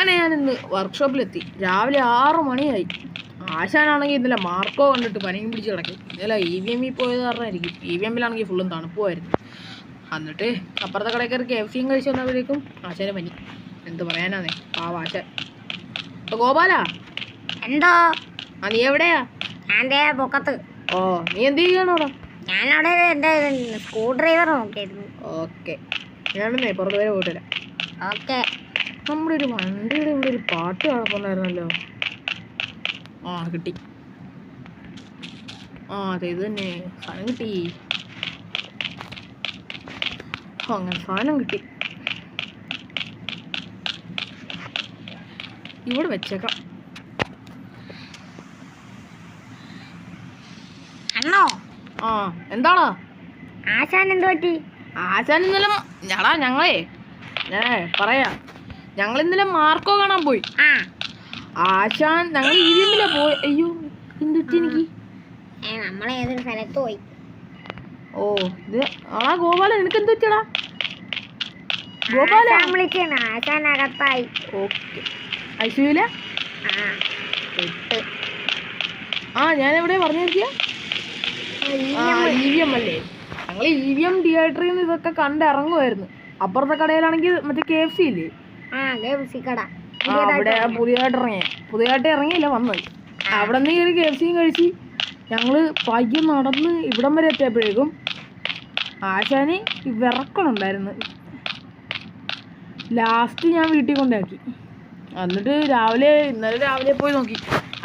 അങ്ങനെ ഞാൻ ഇന്ന് വർക്ക്ഷോപ്പിലെത്തി. രാവിലെ 6 മണിയായി. ആശാനാണെങ്കിൽ ഇന്നലെ മാർക്കോ കണ്ടിട്ട് പനിയും പിടിച്ച് കിടക്കും. ഇന്നലെ EVM പോയത് കാരണമായിരിക്കും. EVMലാണെങ്കിൽ ഫുള്ളും തണുപ്പുമായിരുന്നു. എന്നിട്ട് അപ്പുറത്തെ കടയിൽ കയറി KFC കഴിച്ച് വന്നപ്പോഴേക്കും ആശാന് പനി. എന്ത് പറയാനാന്നേ, പാവ ആശാൻ. ഗോപാല, എന്തോ? നീ എവിടെയാ? ഞാൻ പൊക്കത്ത്. ഓ, നീ എന്ത് ചെയ്യണോടാ? ഞാനവിടെ എൻ്റെ സ്ക്രൂ ഡ്രൈവർ നോക്കിയായിരുന്നു. ഓക്കെ, ഞാനെന്നേ പുറത്ത് വരെ പോയിട്ട് വരാം. ഓക്കെ. നമ്മുടെ ഒരു വണ്ടിയുടെ ഇവിടെ ഒരു പാട്ട് കാണുന്നുണ്ടായിരുന്നല്ലോ. കിട്ടി. അതെ, ഇത് തന്നെ സാധനം കിട്ടി. അങ്ങനെ സാധനം കിട്ടി. ഇവിടെ വെച്ചേക്കാം. അണ്ണോ, എന്താണോ ആശാൻ എന്ത് പറ്റി? ആശാൻ ഇന്നലെ ഞങ്ങളെ പറയാ, ഞങ്ങൾ ഇന്നലെ മാർക്കോ കാണാൻ പോയി. ആശാൻ ഞങ്ങൾ EVMലാ പോയി. അയ്യോ, എന്തുറ്റി എനിക്ക്? നമ്മളേതൊരു സ്ഥലത്ത് പോയി. ഓ, ഇത് ഗോപാല, നിനക്ക് എന്ത് പറ്റിയടാ? ഗോപാല വിളിച്ചാണ്. ആശാൻ അകത്തായി. ഓക്കെ. ഐസിയുല? ഞാൻ എവിടെ പറഞ്ഞു നോക്കിയ? EVM അല്ലേ? ഞങ്ങൾ EVM തിയേറ്ററിൽ നിന്ന് ഇതൊക്കെ കണ്ടിറങ്ങുമായിരുന്നു. അപ്പുറത്തെ കടയിലാണെങ്കിൽ മറ്റേ KFC ഇല്ലേ, അവിടെ പുതിയതായിട്ട് ഇറങ്ങിയില്ല വന്നത്. അവിടെ നിന്ന് കയറി KFCയും കഴിച്ച് ഞങ്ങള് പയ്യെ നടന്ന് ഇവിടം വരെ എത്തിയപ്പോഴേക്കും ആശാന് വിറക്കണുണ്ടായിരുന്നു. ലാസ്റ്റ് ഞാൻ വീട്ടിൽ കൊണ്ടാക്കി. എന്നിട്ട് ഇന്നലെ രാവിലെ പോയി നോക്കി,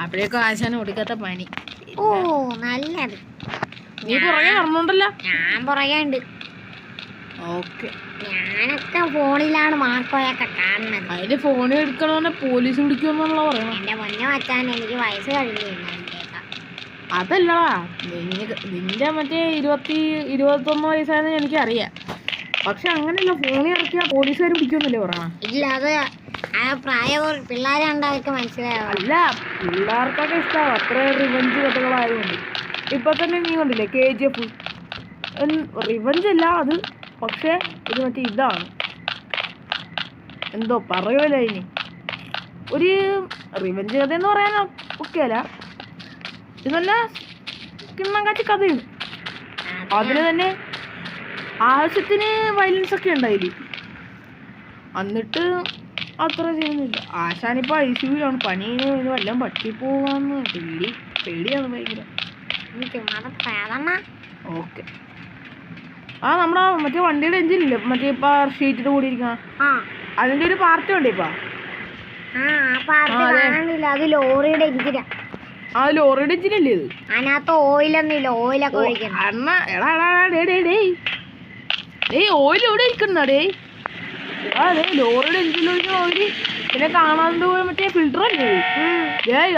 അപ്പോഴേക്കും ആശാന് ഒടുക്കാത്ത പനി. ഓ, നല്ലത്. നീ പുറകെ പറഞ്ഞോണ്ടല്ലോ. ഞാൻ പുറകെയുണ്ട്. ഓക്കെ. ഞാനൊക്കെ ഫോണിലാണ് മാർക്കോയൊക്കെ കാണുന്നത്. അതിന് ഫോൺ എടുക്കണോന്നെ പോലീസ് പിടിക്കുമെന്നുള്ള പറയണം. എന്റെ പൊന്നെ വച്ചാൻ, എനിക്ക് വയസ്സ് കഴിഞ്ഞു. അതല്ലടാ, നിന്റെ മറ്റേ 21 വയസ്സായെന്ന് എനിക്കറിയാം. പക്ഷെ അങ്ങനെയല്ല, ഫോണിൽ ഇറക്കിയാ പോലീസുകാർ പിടിക്കുമെന്നല്ലേ പറയണം. ഇല്ല, അത് പ്രായ പിള്ളേരുണ്ടാക്കി മനസ്സിലാവും. അല്ല, പിള്ളേർക്കൊക്കെ ഇഷ്ടമാവും അത്ര റിവഞ്ച് കഥകളായതുകൊണ്ട്. ഇപ്പൊ തന്നെ നീ കണ്ടില്ലേ KGF? റിവഞ്ച് അല്ല അത്, പക്ഷെ ഇത് മറ്റേ ഇതാണ്, എന്തോ പറയുമല്ലോ അതിന്, ഒരു റിവഞ്ച് കഥ എന്ന് പറയാൻ ഒക്കെ അല്ല, ഇത് നല്ല കിണ്ണം കാച്ചി കഥയാണ്. അതിന് തന്നെ ആവശ്യത്തിന് വയലൻസ് ഒക്കെ ഉണ്ടായില്ല. എന്നിട്ട് അത്ര ചെയ്യുന്നില്ല. ആശാനിപ്പോ ICUലാണ്. പനീന് വല്ലതും പറ്റിപ്പോവാന്ന് പേടിയാണ് ഭയങ്കര. ഓക്കെ. നമ്മുടെ മറ്റേ വണ്ടിയുടെ എഞ്ചിനില്ലേ, മറ്റേ ഇപ്പൊ ഷീറ്റിന്റെ കൂടി ഇരിക്കുന്ന, അതിന്റെ ഒരു പാർട്ടി ഉണ്ട് ഇപ്പൊ. അത് ലോറിയുടെ എഞ്ചിനാ. ലോറിയുടെ എഞ്ചിനല്ലേ ഇത്? അതിനകത്ത് ഓയിലൊന്നുമില്ല, ഓയിലൊക്കെ ഒഴിക്കണം. ഓയിൽ എവിടെ ഇരിക്കുന്നേ? ലോറിയുടെ എഞ്ചിനിൽ ഒഴിക്കുന്ന ഓയില് പിന്നെ കാണാണ്ട് പോയ മറ്റേ ഫിൽറ്റർ അല്ലേ?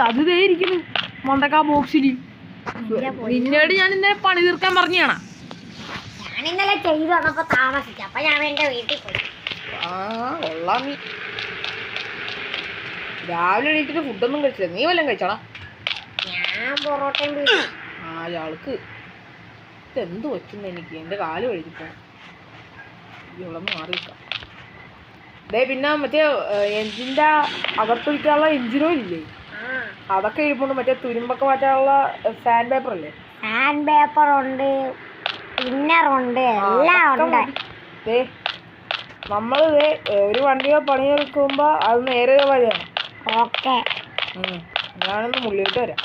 അത് ദേ ഇരിക്കുന്നു മണ്ടക്കാ ബോക്സില്. നിന്നോട് ഞാൻ ഇന്നലെ പണി തീർക്കാൻ പറഞ്ഞാണ്. ഞാനിന്നലെ ചെയ്തു വന്നപ്പോ താമസിച്ചു. അപ്പൊ ഞാൻ എന്റെ വീട്ടിൽ പോയി. കൊള്ളാം. നീ രാവിലെ എണീറ്റിട്ട് ഫുഡൊന്നും കഴിച്ചില്ല. നീ വല്ലതും കഴിച്ചോടാ? ഞാൻ പൊറോട്ടയും അയാൾക്ക് ഇതെന്ത് പറ്റുന്നു എനിക്ക്? എന്റെ കാല് കഴിച്ചിപ്പോ ഇവിടെ മാറി നിൽക്കാം. പിന്നെ മറ്റേ എഞ്ചിന്റെ അകത്തൊഴിക്കാനുള്ള എഞ്ചിൻ ഓയിൽ ഇല്ലേ, അതൊക്കെ ഇരിപ്പുണ്ട്. മറ്റേ തുരുമ്പൊക്കെ മാറ്റാനുള്ള സാൻഡ് പേപ്പർ അല്ലേ? സാൻഡ് പേപ്പർ ഉണ്ട്, ഇന്നറുണ്ട്, എല്ലാം ഉണ്ട്. നമ്മൾ ഒരു വണ്ടിയെ പണിയെടുക്കുമ്പോ അത് നേരെ വഴിയാണ്. ഓക്കെ, ഞാനൊന്ന് മുള്ളിയിട്ട് വരാം.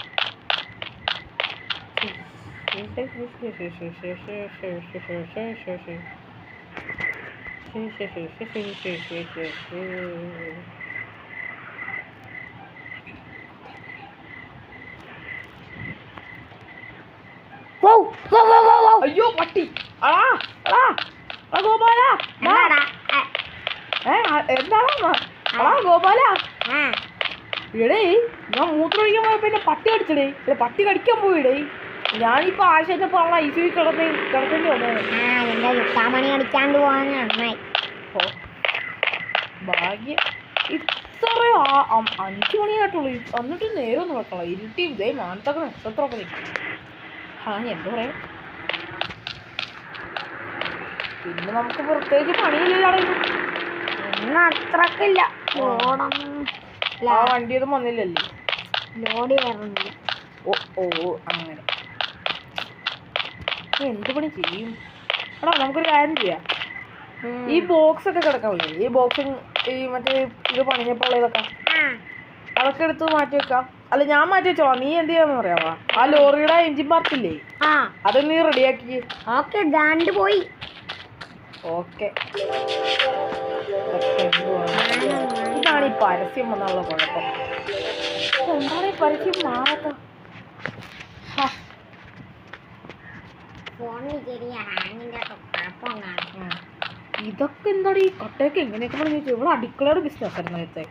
അയ്യോ പട്ടി! ഗോപാല, എന്താ ഗോപാല? ഇടേ, ഞാൻ മൂത്രമൊഴിക്കാൻ പോയപ്പോ എന്നെ പട്ടി കടിച്ചടേ. പട്ടി കടിക്കാൻ പോയിടേ. ഞാനിപ്പോ ആശയപ്പോ അവളെ ICU കിടക്കേണ്ടി വന്നത്. മണി അടിക്കാണ്ട് പോകാനാണ് ഭാഗ്യം. ഇത്രയോ 5 മണിയായിട്ടുള്ളൂ. എന്നിട്ട് നേരെ ഒന്ന് വെക്കണം. ഇരുട്ടി ഇതേ മാനത്തൊക്കെ നക്ഷത്രമൊക്കെ നിൽക്കും. എന്താ പറയാ, പിന്നെ നമുക്ക് പ്രത്യേകിച്ച് പണിയില്ലാതെ ഒന്നും അത്രക്കില്ല. ആ വണ്ടിയൊന്നും വന്നില്ലല്ലേ? ലോഡ് കയറുന്നില്ല. ഓ ഓ അങ്ങനെ. എന്ത് പണി ചെയ്യും? എടാ നമുക്കൊരു കാര്യം ചെയ്യാം. ഈ ബോക്സ് ഒക്കെ കിടക്കാവില്ലേ? ഈ ബോക്സും ഈ മറ്റേ ഇത് പണിഞ്ഞപ്പോൾ ഇതൊക്കെ അതൊക്കെ എടുത്ത് മാറ്റി വെക്കാം. അല്ല ഞാൻ മാറ്റി വെച്ചോളാം. നീ എന്ത് ചെയ്യാന്ന് പറയാവാ? ആ ലോറിയുടെ എഞ്ചിൻ പാർട്ടില്ലേ, അത് നീ റെഡിയാക്കി. ഓക്കെ, ദാണ്ട് പോയി. ഓക്കെ, ഇതാണ് ഈ പരസ്യം വന്നുള്ള കുഴപ്പം. എന്താണ് ഈ പരസ്യം മാറാത്ത? ഫോണിൽ ചെറിയ ഹാങ്ങിന്റെ കുഴപ്പം കാണും. ഇതൊക്കെ എന്താണ് ഈ കട്ടയൊക്കെ എങ്ങനെയൊക്കെ പറഞ്ഞു? ഇവിടെ അടുക്കളയുടെ ബിസിനസ് ആയിരുന്നു നേരത്തെ.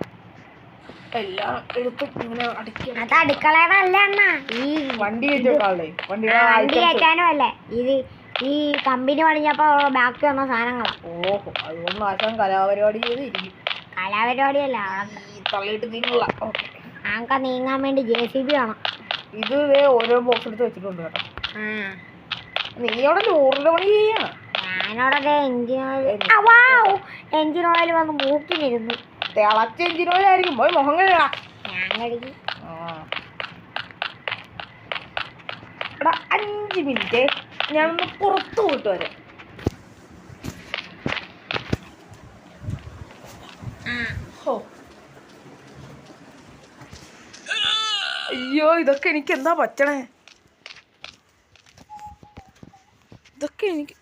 എല്ലാം എടുത്ത് ഇങ്ങനെ അടിക്കണം. അത് അടുക്കളയുടെ അല്ല അണ്ണാ, ഈ വണ്ടി കയറ്റാളേ, വണ്ടി കയറ്റാനും അല്ലേ. ഇത് ഈ കമ്പനി പണിഞ്ഞപ്പോ ബാക്കി വന്ന സാധനങ്ങളാ. ഓഹോ, അതുകൊണ്ട് ആശാൻ കലാപരിപാടി ചെയ്തിരിക്കും. കലാപരിപാടിയല്ല, തള്ളിയിട്ട് നീങ്ങുള്ള. ഓക്കെ, ഞങ്ങൾക്ക് നീങ്ങാൻ വേണ്ടി JCB വേണം. ഇത് ഓരോ ബോക്സ് എടുത്ത് വെച്ചിട്ടുണ്ട് കേട്ടോ. നീ അവിടെ ലോറിയുടെ പണി ചെയ്യാണ്. ഞാനവിടെ എഞ്ചിൻ ഓയിൽ വന്ന് മൂക്കിനിരുന്നു. തിളച്ച എഞ്ചിൻ ഓയിൽ ആയിരിക്കും. പോയി മുഖം കഴുകാ. ഞാൻ കഴുകി. എടാ 5 മിനിറ്റ്, ഞാനൊന്ന് പുറത്തു പോയിട്ട് വരാം. അയ്യോ, ഇതൊക്കെ എനിക്ക് എന്താ പറ്റണേ? ഇതൊക്കെ എനിക്ക്.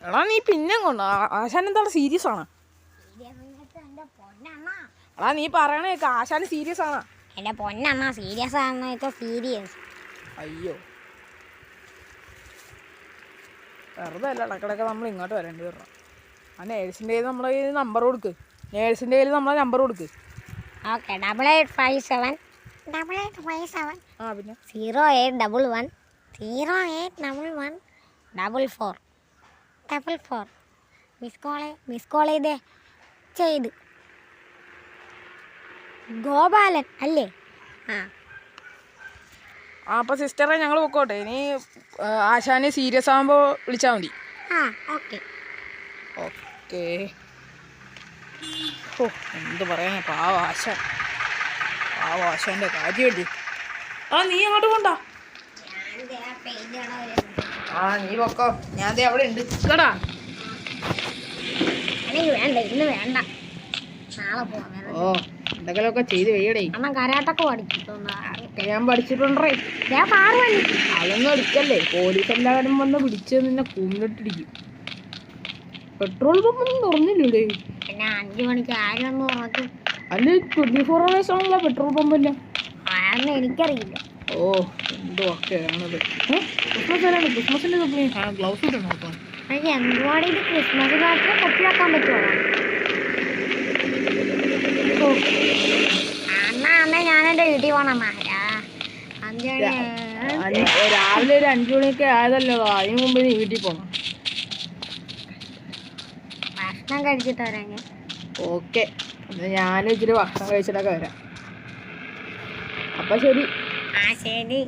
എടാ നീ പിന്നെ കൊണ്ടോ? ആശാൻ എന്താണ് സീരിയസ് ആണ്? എടാ നീ പറയണേ, ആശാൻ സീരിയസ് ആണ്. എന്റെ പൊന്നണ്ണ സീരിയസ് ആണ്. സീരിയസ്. അയ്യോ, വെറുതെ അല്ല ഇടക്കിടക്ക് നമ്മൾ ഇങ്ങോട്ട് വരേണ്ടി വരണം. ആ നേഴ്സിൻ്റെ കയ്യിൽ നമ്മളെ നമ്പർ കൊടുക്ക്. നേഴ്സിൻ്റെ കയ്യിൽ നമ്മളെ നമ്പർ കൊടുക്ക്. ഓക്കെ, 8857 പിന്നെ 0811 0811 മിസ് കോൾ ചെയ്ത് ഗോപാലൻ അല്ലേ? അപ്പോൾ സിസ്റ്ററെ ഞങ്ങൾ പൊക്കോട്ടെ. ഇനി ആശാന് സീരിയസ് ആകുമ്പോൾ വിളിച്ചാൽ മതി. ഓക്കെ. ഓക്കെ. ഓ, എന്ത് പറയാനാ, പാവാശാൻ്റെ കാര്യമല്ലേ. നീ അങ്ങോട്ട് കൊണ്ടാ. നീ പൊക്കോ, ഞാൻ അവിടെ ഉണ്ട്. കേടാ, വേണ്ട, ഇന്ന് വേണ്ട, നാളെ പോവാം. ഓ, എന്തെങ്കിലുമൊക്കെ ചെയ്ത് വെയ്യടേ. അണ്ണൻ കരാട്ടൊക്കെ പഠിച്ചിട്ടുണ്ടോ? ഞാൻ പഠിച്ചിട്ടുണ്ടേ. അതൊന്നും എടുക്കല്ലേ, പോലീസ് എല്ലാവരും വന്ന് പിടിച്ച് നിന്നെ കൂന്നിട്ടിരിക്കും. പെട്രോൾ പമ്പൊന്നും തുറന്നില്ലേ? പിന്നെ 5 മണിക്ക് ആരും പറഞ്ഞു. അല്ല 24 hours ആണല്ലോ പെട്രോൾ പമ്പല്ല. അതൊന്നും എനിക്കറിയില്ല. ഓ, എന്തുവാണത്? ക്രിസ്മസിന്റെ ഗ്ലൗസ് ഇട്ടണോ? എന്തുവാണ് ഇത്? ക്രിസ്മസ് മാത്രം കൊപ്പിലാക്കാൻ പറ്റുമോ? അണ്ണാ ഞാൻ എൻ്റെ വീട്ടിൽ പോകണം. 5 മണി രാവിലെ ഒരു 5 മണിയൊക്കെ ആയതല്ലോ. അതിന് മുമ്പ് നീ വീട്ടിൽ പോകണം. ഭക്ഷണം കഴിച്ചിട്ട് വരാം. ഓക്കെ, ഞാനും ഇച്ചിരി ഭക്ഷണം കഴിച്ചിട്ടൊക്കെ വരാം. അപ്പം ശരി. ശരി.